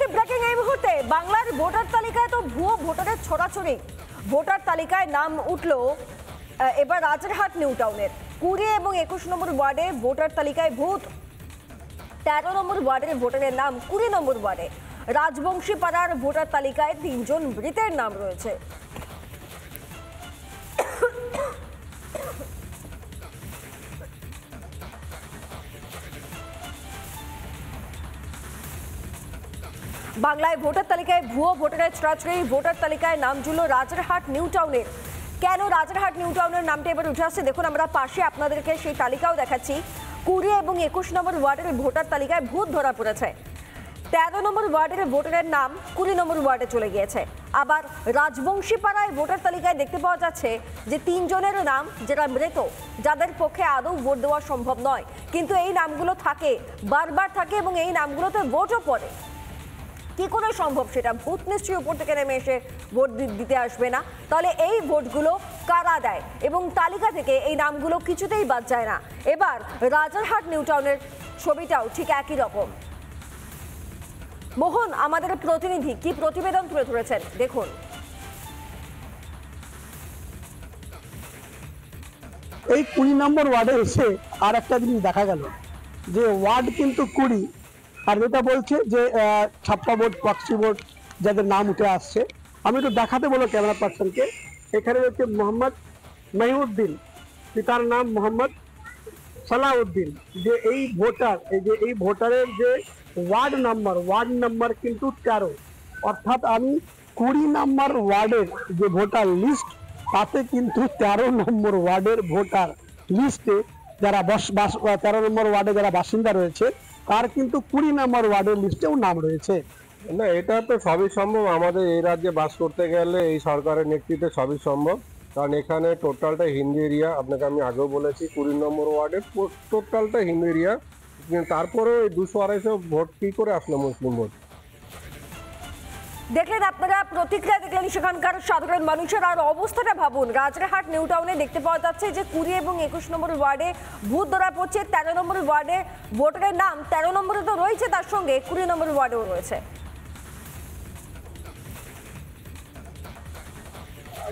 কি ব্রেকিং এই মুহূর্তে বাংলার ভোটার তালিকায় তো ভুয়ো ভোটারের ছড়াছড়ি। ভোটার তালিকায় নাম উঠলো এবার রাজারহাট নিউ টাউনের 20 এবং 21 নম্বর ওয়ার্ডে ভোটার তালিকায় ভূত। 13 নম্বর ওয়ার্ডের ভোটারের নাম 20 নম্বর ওয়ার্ডে। রাজবংশী পাড়ার ভোটার তালিকায় 3 জন মৃতের নাম রয়েছে। বাংলায় ভোটার তালিকায় ভুয়ো ভোটারের ছড়াছড়ি। ভোটার তালিকায় নাম জুড়ল রাজারহাট নিউ টাউনের। কেন রাজারহাট নিউ টাউনের নামটা এবার উঠে আসছে দেখুন, আমরা পাশে আপনাদেরকে সেই তালিকাও দেখাচ্ছি। 20 এবং 21 নম্বর ওয়ার্ডের ভোটার তালিকায় ভূত ধরা পড়েছে। 13 নম্বর ওয়ার্ডের ভোটারের নাম 20 নম্বর ওয়ার্ডে চলে গিয়েছে। আবার রাজবংশী পাড়ায় ভোটার তালিকায় দেখতে পাওয়া যাচ্ছে যে 3 জনের নাম যারা মৃত, যাদের পক্ষে আদৌ ভোট দেওয়া সম্ভব নয়, কিন্তু এই নামগুলো থাকে, বারবার থাকে এবং এই নামগুলোতে ভোটও পড়ে। কি করে সম্ভব সেটা? ভূত নিশ্চয়ই উপর থেকে নেমে এসে ভোট দিতে আসবে না। তাহলে এই ভোটগুলো কারা দেয় এবং তালিকা থেকে এই নামগুলো কিছুতেই বাদ যায় না। এবার রাজারহাট নিউ টাউনের ছবিটাও ঠিক একই রকম। মোহন আমাদের প্রতিনিধি কি প্রতিবেদন তুলে ধরেছেন দেখুন। এই 20 নম্বর ওয়ার্ডে এসে আর একটা জিনিস দেখা গেল যে ওয়ার্ড কিন্তু 20, আর যেটা বলছে যে ছাপ্পা ভোট, প্রক্সি ভোট যাদের নাম উঠে আসছে। আমি একটু দেখাতে বলো ক্যামেরা পার্সনকে। এখানে হচ্ছে মোহাম্মদ মহিউদ্দিন, পিতার নাম মোহাম্মদ সালাউদ্দিন। যে এই ভোটার, এই ভোটারের যে ওয়ার্ড নাম্বার কিন্তু 13, অর্থাৎ আমি 20 নম্বর ওয়ার্ডের যে ভোটার লিস্ট, তাতে কিন্তু 13 নম্বর ওয়ার্ডের ভোটার লিস্টে যারা 13 নম্বর ওয়ার্ডে যারা বাসিন্দা রয়েছে তার কিন্তু 20 নম্বর ওয়ার্ডের লিস্টেও নাম রয়েছে। না, এটা তো সবই সম্ভব। আমাদের এই রাজ্যে বাস করতে গেলে এই সরকারের নেতৃত্বে সবই সম্ভব, কারণ এখানে টোটালটা হিন্দু এরিয়া। আপনাকে আমি আগেও বলেছি 20 নম্বর ওয়ার্ডের টোটালটা হিন্দু এরিয়া, তারপরেও এই 200-250 ভোট কি করে আসলো মুসলিম ভোট? দেখলেন আপনারা, প্রতিক্রিয়া দেখলেন সেখানকার সাধারণ মানুষের। আর অবস্থাটা ভাবুন, রাজারহাট নিউ টাউনে দেখতে পাওয়া যাচ্ছে যে 20 এবং 21 নম্বর ওয়ার্ডে ভূত ধরা পড়ছে। 13 নম্বর ওয়ার্ডে ভোটারের নাম 13 নম্বরে তো রয়েছে, তার সঙ্গে 20 নম্বর ওয়ার্ডেও রয়েছে।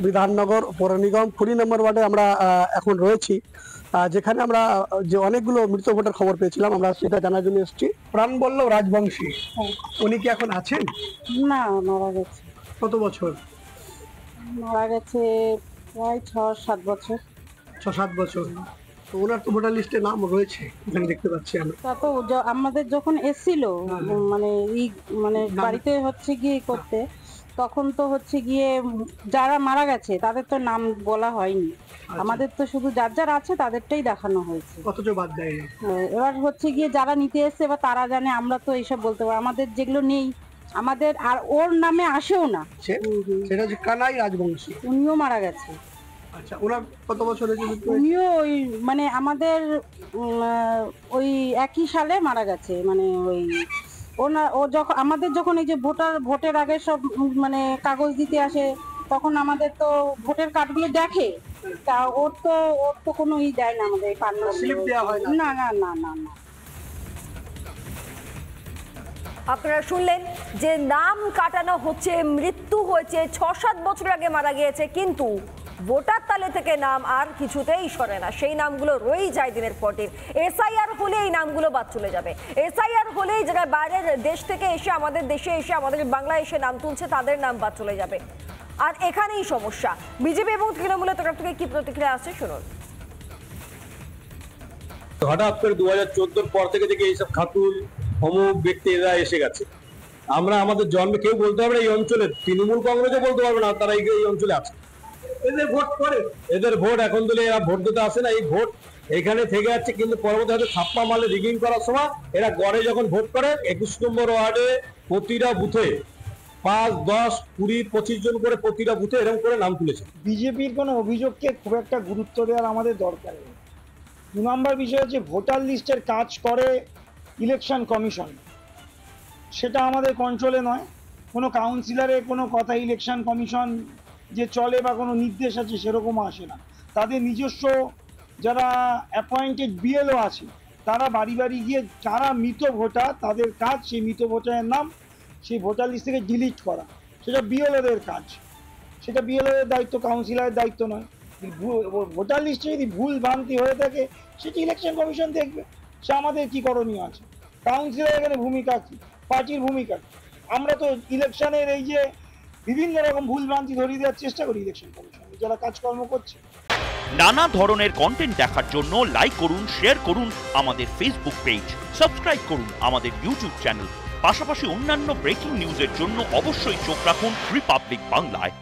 বিধাননগর পৌর নিগম 20 নম্বর ওয়ার্ডে আমরা এখন রয়েছি, যেখানে আমরা যে অনেকগুলো মৃত ভোটার খবর পেয়েছিলাম, আমরা সেটা জানার জন্য এসেছি। প্রাণবল্লভ রাজবংশী, উনি কি এখন আছেন? না, মারা গেছে। কত বছর? মারা গেছে প্রায় 6-7 বছর। 6-7 বছর। তো ওনার তো ভোটার লিস্টে নাম রয়েছে, এখানে দেখতে পাচ্ছি আমরা। তা তো আমাদের যখন এসেছিল মানে বাড়িতে হচ্ছে গিয়ে করতে, তখন তো হচ্ছে গিয়ে যারা মারা গেছে তাদের তো নাম বলা হয়নি। আমাদের তো শুধু যার যার আছে তাদেরটাই দেখানো হয়েছে, অথচ বাদ দেয়নি। এবার হচ্ছে গিয়ে যারা নিতে এসছে এবার তারা জানে, আমরা তো এইসব বলতে পারি। আমাদের যেগুলো নেই, আমাদের আর ওর নামে আসেও না। সেটা হচ্ছে কানাই রাজবংশী, উনিও মারা গেছে। আচ্ছা, ওনার কত বছর হয়েছে? উনিও ওই মানে আমাদের ওই একই সালে মারা গেছে। মানে ওই ও যখন আমাদের যখন এই যে ভোটের আগে সব মানে কাগজ দিতে আসে, তখন আমাদের তো ভোটের কার্ডগুলো দেখে, তা ওর তো কোনো দেয় না, আমাদের কার্ড স্লিপ দেওয়া হয় না। না না না না। আপনারা শুনলেন যে নাম কাটানো হচ্ছে, মৃত্যু হয়েছে, 6-7 বছর আগে মারা গিয়েছে, কিন্তু ভোটার তালিকা থেকে নাম আর কিছুতেই সরে না। সেই নামগুলো রয়েই যায় দিনের পর দিন। এসআইআর হলে এই নামগুলো বাদ চলে যাবে। এসআইআর হলেই যারা বাইরের দেশ থেকে এসে আমাদের দেশে এসে আমাদের বাংলায় এসে নাম তুলছে তাদের নাম বাদ চলে যাবে। আর এখানেই সমস্যা। বিজেপি এবং তৃণমূলের তরফ থেকে কি প্রতিক্রিয়া আসছে শুনুন। হঠাৎ করে 2014 পর থেকে এইসব খাতুল অমুক ব্যক্তি এরা এসে গেছে। আমরা আমাদের জন্মে কেউ বলতে পারবে না এই অঞ্চলে, তৃণমূল কংগ্রেসও বলতে পারবে না তারা এই অঞ্চলে আছে। এদের ভোট করে, এদের ভোট এখন দিলে এরা ভোট দিতে আসে না, এই ভোট এখানে থেকে যাচ্ছে। কিন্তু পরবর্তী হয়তো ছাপ্পা মালে রিগিং করার সময় এরা গড়ে যখন ভোট করে 21 নম্বর ওয়ার্ডে প্রতিটা বুথে 5, 10, 20, 25 জন করে প্রতিটা বুথে এরকম করে নাম তুলেছে। বিজেপির কোনো অভিযোগকে খুব একটা গুরুত্ব দেওয়ার আমাদের দরকার নেই। 2 নম্বর বিষয় হচ্ছে ভোটার লিস্টের কাজ করে ইলেকশন কমিশন, সেটা আমাদের কন্ট্রোলে নয়। কোনো কাউন্সিলরের কোনো কথা ইলেকশন কমিশন যে চলে বা কোনো নির্দেশ আছে সেরকম আসে না। তাদের নিজস্ব যারা অ্যাপয়েন্টেড বিএলও আছে, তারা বাড়ি বাড়ি গিয়ে যারা মৃত ভোটার তাদের কাজ সেই মৃত ভোটারের নাম সেই ভোটার লিস্ট থেকে ডিলিট করা, সেটা বিএলওদের কাজ, সেটা বিএলওদের দায়িত্ব, কাউন্সিলরের দায়িত্ব নয়। ভোটার লিস্টে যদি ভুল ভ্রান্তি হয়ে থাকে সেটি ইলেকশন কমিশন দেখবে, সে আমাদের কি করণীয় আছে। কাউন্সিলর এখানে ভূমিকা কি, পার্টির ভূমিকা কি? আমরা তো ইলেকশনের এই যে বিভিন্ন রকম ভুল ভ্রান্তি ধরিয়ে দেওয়ার চেষ্টা করি ইলেকশন কমিশন যারা কাজকর্ম করছে। নানা ধরনের কন্টেন্ট দেখার জন্য লাইক করুন, শেয়ার করুন আমাদের ফেসবুক পেজ, সাবস্ক্রাইব করুন আমাদের ইউটিউব চ্যানেল। পাশাপাশি অন্যান্য ব্রেকিং নিউজের জন্য অবশ্যই চোখ রাখুন রিপাবলিক বাংলায়।